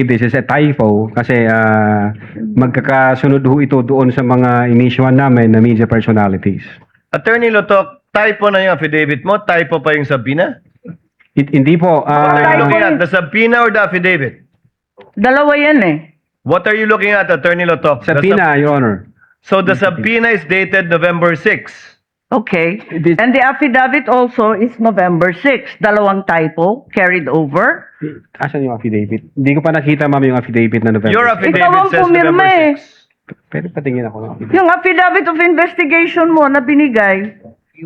this is a typo kasi magkakasunod ho ito doon sa mga inisyuan namin na media personalities. Attorney Lotok, typo na yung affidavit mo? Typo pa yung subpoena? Hindi po. What are you looking at? The subpoena or the affidavit? Dalawa yan eh. What are you looking at, Attorney Lotok? Subpoena, Your Honor. So the subpoena is dated November 6. Okay. This- And the affidavit also is November 6. Dalawang typo carried over. Asan yung affidavit? Hindi ko pa nakita, ma'am, yung affidavit na November. Your Ikaw affidavit ang says pumirma November eh. 6. Pwede patingin ako ng affidavit. Yung affidavit of investigation mo na binigay,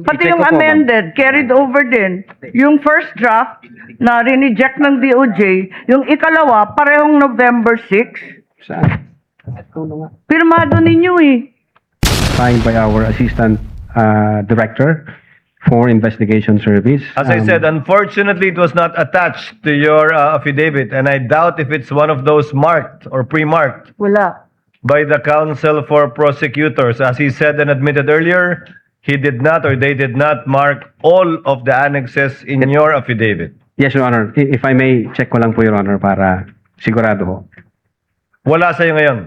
pati I-check yung ko po, amended, carried over din. Yung first draft na rineject ng DOJ, yung ikalawa, parehong November 6. Saan? Ito na nga. Pirmado ninyo eh. Signed by our Assistant Director for Investigation Service. As I said, unfortunately, it was not attached to your affidavit, and I doubt if it's one of those marked or pre-marked Wala. by the counsel for prosecutors. As he said and admitted earlier, he did not or they did not mark all of the annexes in your affidavit. Yes, Your Honor. If I may, check ko lang po, Your Honor, para sigurado ho. Wala sa'yo ngayon.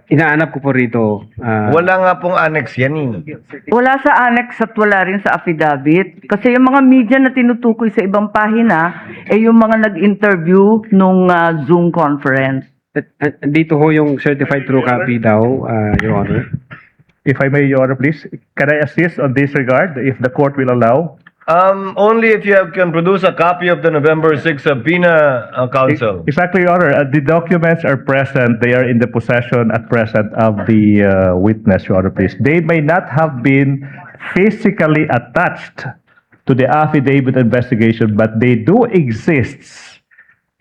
Inaanap ko po rito. Wala nga pong annex yan eh. Wala sa annex at wala rin sa affidavit. Kasi yung mga media na tinutukoy sa ibang pahina, eh yung mga nag-interview nung Zoom conference. Dito ho yung certified true copy daw, Your Honor. If I may, Your Honor, please, can I assist on this regard, if the court will allow? Only if you can produce a copy of the November 6 subpoena, counsel. Exactly, Your Honor. The documents are present. They are in the possession at present of the witness, Your Honor, please. They may not have been physically attached to the affidavit investigation, but they do exist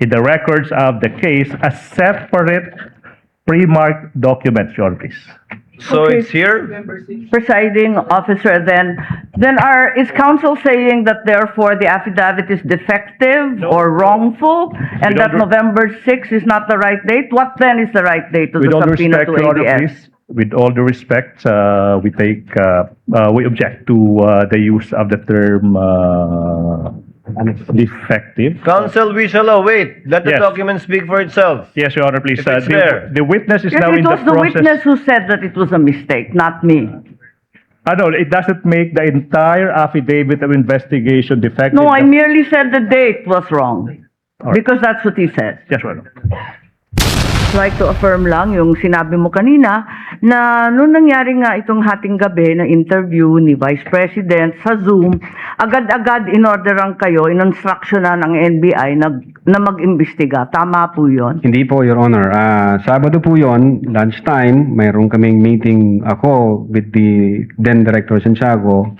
in the records of the case as separate pre-marked documents, Your Honor, please. So Okay. it's here? Presiding officer, then is counsel saying that therefore the affidavit is defective or wrongful, and With that all November 6 is not the right date? What then is the right date to With the all due subpoena respect, to Your Honor, ABS? please, with all due respect, we object to the use of the term defective. Counsel, we shall await. Let the Yes. document speak for itself. Yes, Your Honor, please. If it's there. The witness is Yes, now it in the was the process. witness who said that it was a mistake, not me. No, it doesn't make the entire affidavit of investigation defective. No, I merely said the date was wrong. All right. Because that's what he said. Yes, Your Honor. Like to affirm lang yung sinabi mo kanina na nung nangyari nga itong hating gabi na interview ni Vice President sa Zoom, agad-agad inorderan kayo, in-instruction na ng NBI na mag-imbestiga. Tama po yun? Hindi po, Your Honor. Sabado po yon, lunchtime, mayroon kaming meeting ako with the then Director Santiago.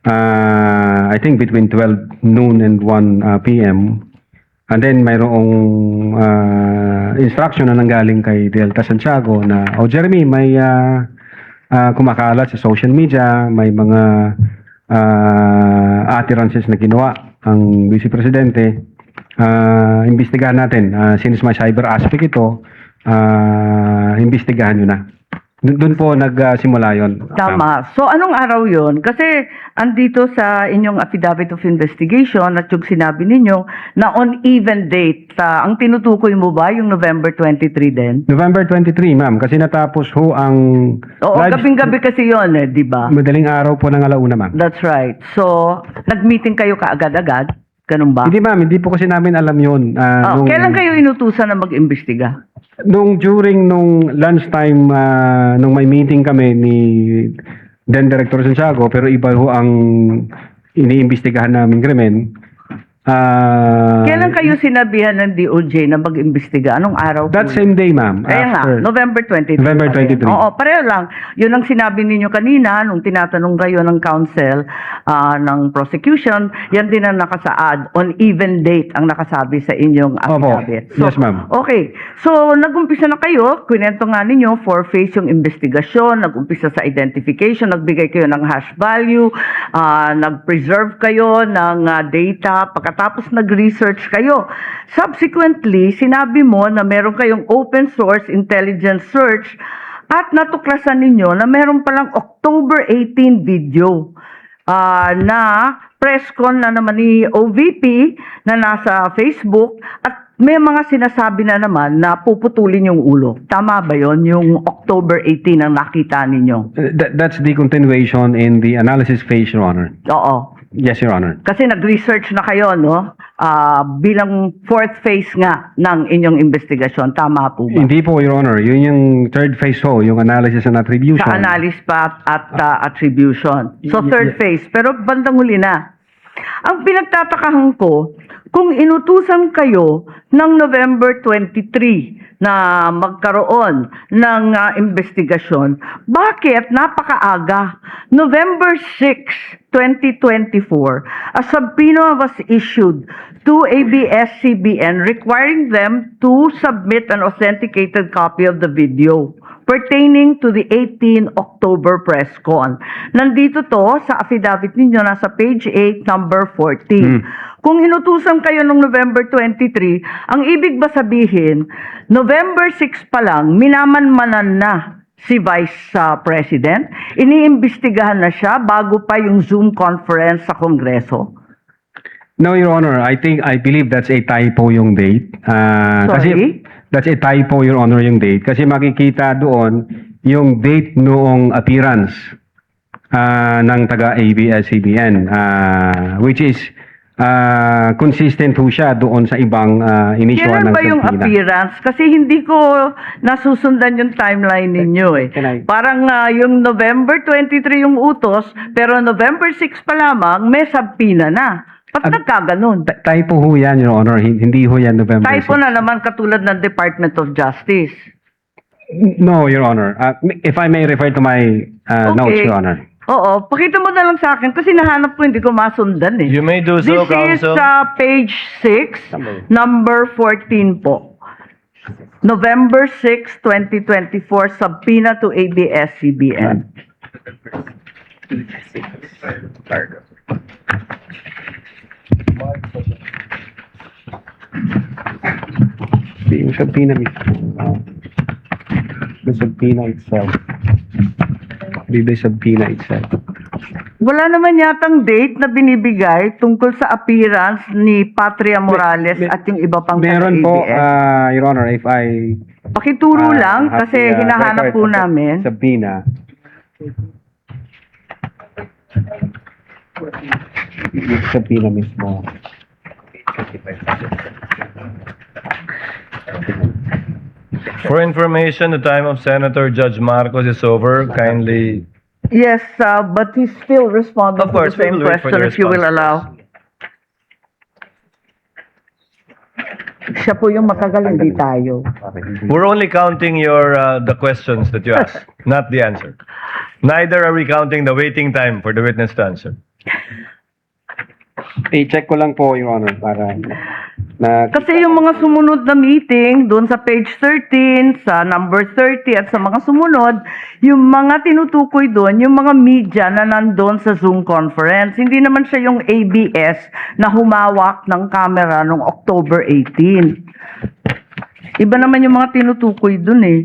I think between 12 noon and 1 p.m. And then mayroong instruction na nanggaling kay Delta Santiago na, Jeremy, may kumakalat sa social media, may mga utterances na ginawa ang Vice Presidente. Imbestigahan natin. Since may cyber aspect ito, imbestigahan nyo na. Doon po nagsimula yun. Tama. So anong araw yun? Kasi andito sa inyong affidavit of investigation at yung sinabi ninyo na on even date, ang tinutukoy mo ba yung November 23 din? November 23, ma'am. Kasi natapos ho ang... Oo, live- gabing-gabi kasi yun eh, di ba? Madaling araw po ng alauna, ma'am. That's right. So, nag-meeting kayo kaagad-agad? Ganun ba? Hindi, ma'am. Hindi po kasi namin alam yun. Kailan kayo inutusan na mag-imbestiga? During lunchtime, nung may meeting kami ni then Director Santiago, pero iba ho ang iniimbestigahan namin krimen. Kailan kayo sinabihan ng DOJ na mag-imbestiga? Anong araw po That yun? same day, ma'am. Kaya nga, after- November 23. November pa rin. 23. Oo, pareho lang. Yun ang sinabi ninyo kanina nung tinatanong kayo ng counsel ng prosecution. Yan din ang nakasaad. On even date ang nakasabi sa inyong Opo. affidavit. Yes, ma'am. Okay. So, nag-umpisa na kayo. Kwento nga ninyo, four-phase yung investigasyon. Nag-umpisa sa identification. Nagbigay kayo ng hash value. Nag-preserve kayo ng data. Pagkatapos nag-research kayo. Subsequently, sinabi mo na meron kayong open source intelligence search at natuklasan ninyo na meron palang October 18 video na press con na naman ni OVP na nasa Facebook at may mga sinasabi na naman na puputulin yung ulo. Tama ba yon? Yung October 18 ang nakita ninyo? That's the continuation in the analysis phase, Your Honor. Oo. Yes, Your Honor. Kasi nag-research na kayo, no? Bilang fourth phase nga ng inyong investigasyon. Tama po ba? Hindi po, Your Honor. Yun yung third phase ho, yung analysis and attribution. Sa analysis pa at attribution. So third phase. Pero bandang huli na. Ang pinagtatakahan ko, kung inutusan kayo ng November 23 na magkaroon ng investigasyon, bakit napakaaga? November 6, 2024, a subpoena was issued to ABS-CBN requiring them to submit an authenticated copy of the video pertaining to the 18 October press con. Nandito to sa affidavit ninyo, nasa page 8, number 14. Kung inutusan kayo noong November 23, ang ibig ba sabihin, November 6 pa lang, minamanmanan na si Vice President? Iniimbestigahan na siya bago pa yung Zoom conference sa Kongreso? No, Your Honor. I believe that's a typo yung date. Sorry? Kasi that's a typo, Your Honor, yung date. Kasi makikita doon yung date noong appearance ng taga-ABS-CBN, which is consistent ho siya doon sa ibang inisyon Kailan ng ba yung subpoena. appearance? Kasi hindi ko nasusundan yung timeline ninyo eh. Can I- Parang yung November 23 yung utos, pero November 6 pa lamang, may subpoena na. Ba't nagkaganon? Typo ho yan, Your Honor. Hindi ho yan November Typo 6. na naman katulad ng Department of Justice. No, Your Honor. If I may refer to my notes, Your Honor. Oo, pakita mo na lang sa akin kasi nahanap ko hindi ko masundan eh. You may do so, This is Counsel. page 6, number 14 po. November 6, 2024, subpoena to ABS-CBN. Yung subpoena mismo. The subpoena itself. The subpoena itself. Wala naman yatang date na binibigay tungkol sa appearance ni Patria Morales at yung iba pang Meron po, taga-ABS. Your Honor, if I Pakituro lang have kasi the, hinahanap record po of the namin. subpoena. Yung subpoena mismo. For information, the time of Senator Judge Marcos is over. Kindly, Yes, but he's still responding Of course, to the we same will wait for question the if you will response. allow. Siya po yung matagal, hindi tayo. we're only counting the questions that you asked, not the answer. Neither are we counting the waiting time for the witness to answer. I-check ko lang po, Your Honor, para na... Kasi yung mga sumunod na meeting, doon sa page 13, sa number 30, at sa mga sumunod, yung mga tinutukoy doon, yung mga media na nandun sa Zoom conference. Hindi naman siya yung ABS na humawak ng camera noong October 18. Iba naman yung mga tinutukoy doon eh.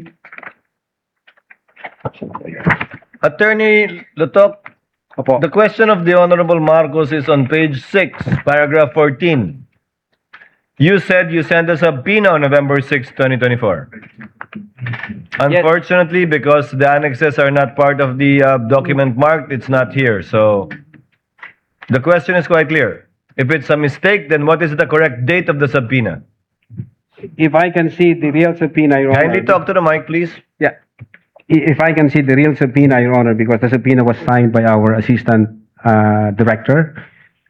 Attorney Lutok, Opo. the question of the Honorable Marcos is on page 6, paragraph 14. You said you sent a subpoena on November 6, 2024. Unfortunately, because the annexes are not part of the document marked, it's not here. So the question is quite clear. If it's a mistake, then what is the correct date of the subpoena? If I can see the real subpoena, Your Honor... Kindly talk to the mic, please. Yeah. If I can see the real subpoena, Your Honor, because the subpoena was signed by our Assistant Director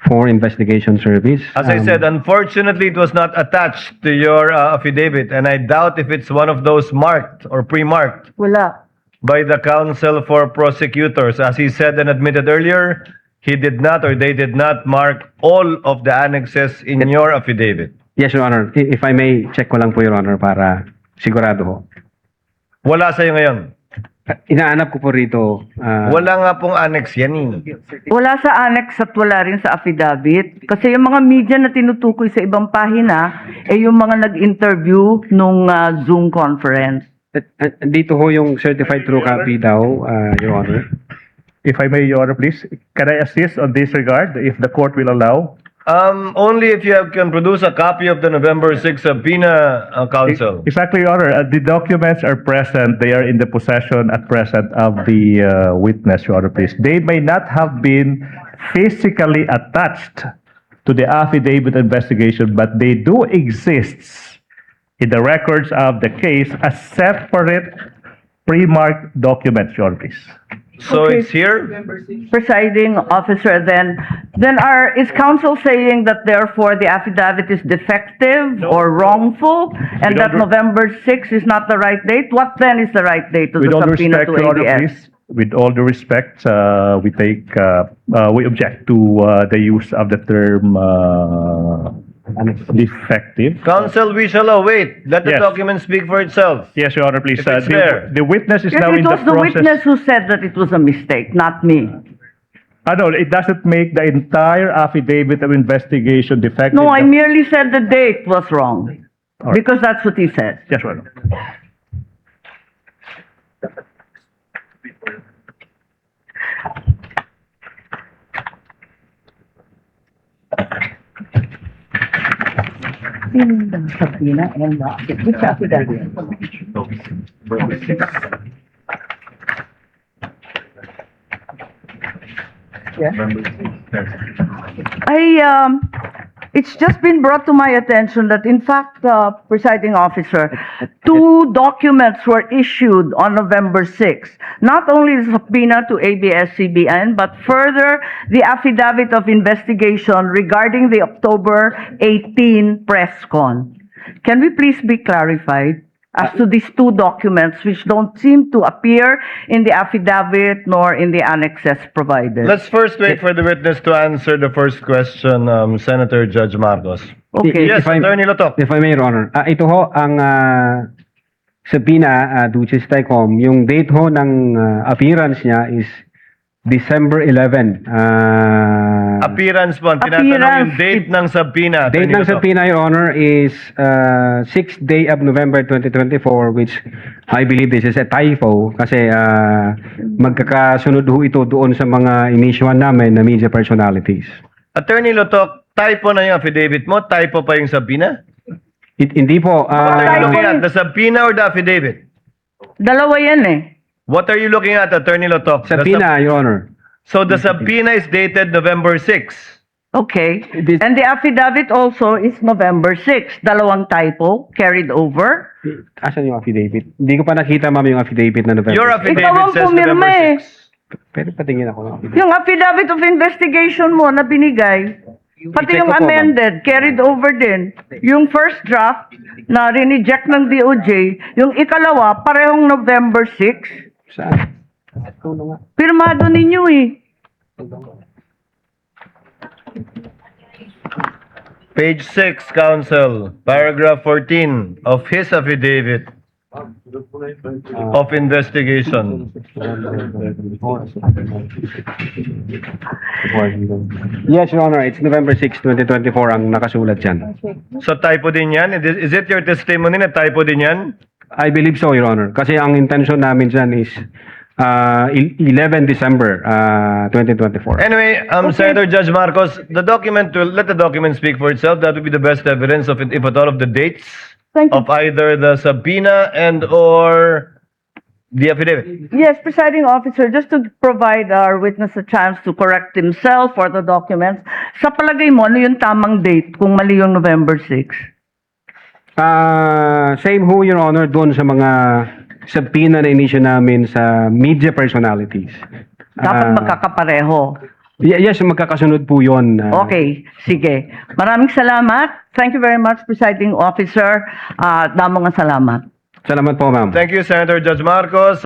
for Investigation Service. As I said, unfortunately, it was not attached to your affidavit, and I doubt if it's one of those marked or pre-marked Wala. by the counsel for prosecutors. As he said and admitted earlier, he did not or they did not mark all of the annexes in your affidavit. Yes, Your Honor. If I may, check ko lang po, Your Honor, para sigurado ho. Wala sa'yo ngayon. Inaanap ko po rito. Wala nga pong annex yan eh. Wala sa annex at wala rin sa affidavit. Kasi yung mga media na tinutukoy sa ibang pahina, yung mga nag-interview nung Zoom conference. Dito ho yung certified true copy daw, Your Honor. If I may, Your Honor, please, can I assist on this regard, if the court will allow? Only if you can produce a copy of the November 6 subpoena, Counsel. Exactly, Your Honor. The documents are present. They are in the possession at present of the witness, Your Honor, please. They may not have been physically attached to the affidavit investigation, but they do exist in the records of the case as separate pre-marked documents, Your Honor, please. So Okay. it's here? Presiding officer, then is counsel saying that therefore the affidavit is defective or wrongful, and With that all November 6 is not the right date? What then is the right date to With the all due subpoena respect, to Your Honor, ABS? please. With all due respect, we object to the use of the term defective. Counsel, we shall await. Let the Yes. document speak for itself. Yes, Your Honor, please. If it's there. The witness is Yes, now it in the was the process. witness who said that it was a mistake, not me. No, it doesn't make the entire affidavit of investigation defective. No, I merely said the date was wrong, All right. because that's what he said. Yes, Your Honor. Subpoena and which affidavit? It's just been brought to my attention that in fact, presiding officer, two documents were issued on November 6. Not only the subpoena to ABS-CBN, but further the affidavit of investigation regarding the October 18 press con. Can we please be clarified as to these two documents which don't seem to appear in the affidavit nor in the annexes provided? Let's first wait for the witness to answer the first question, Senator Judge Marcos. Okay. Yes, If I- Attorney Lotok. If I may, Your Honor. Ito ho, ang subpoena, Duces Tecom, yung date ho ng appearance niya is December 11. Appearance po. Ang tinatanong yung Appearance. date ng subpoena. Date Attorney ng Lotok. subpoena, Your Honor, is 6th day of November 2024, which I believe this is a typo kasi magkakasunod ho ito doon sa mga inisyuhan namin na media personalities. Attorney Lotok, typo na yung affidavit mo? Typo pa yung subpoena? Hindi po. What are you typo looking yun. at? The subpoena or the affidavit? Dalawa yan eh. What are you looking at, Attorney Lotok? The subpoena, Your Honor. So the subpoena is dated November 6. Okay. This- And the affidavit also is November 6. Dalawang typo carried over. Asan yung affidavit? Hindi ko pa nakita, ma'am, yung affidavit na November. Your Ikaw affidavit ang says pumirma November eh. 6. Pero patingin ako ng affidavit. Yung affidavit of investigation mo na binigay, pati I-check yung ko po, ma'am. amended, carried over din. Yung first draft na rineject ng DOJ, yung ikalawa, parehong November 6. Saan? Tulo nga. Pirmado ninyo eh. Page 6, Counsel, paragraph 14 of his affidavit of investigation. Yes, Your Honor. It's November 6, 2024 ang nakasulat dyan. So typo din yan? Is it your testimony na typo din yan? I believe so, Your Honor. Kasi ang intention namin dyan is 11 December 2024. Anyway, Senator Judge Marcos, the document will let the document speak for itself. That would be the best evidence of it, if at all, of the dates Thank you. of either the subpoena and or the affidavit. Yes, presiding officer, just to provide our witness a chance to correct himself for the documents, sa palagay mo, ano yung tamang date kung mali yung November 6? Same ho, Your Honor, doon sa mga subpoena na inisyu namin sa media personalities. Dapat magkakapareho. Yes, magkakasunod po yun. Okay, sige. Maraming salamat. Thank you very much, presiding officer. Damong salamat. Salamat po, ma'am. Thank you, Senator Judge Marcos.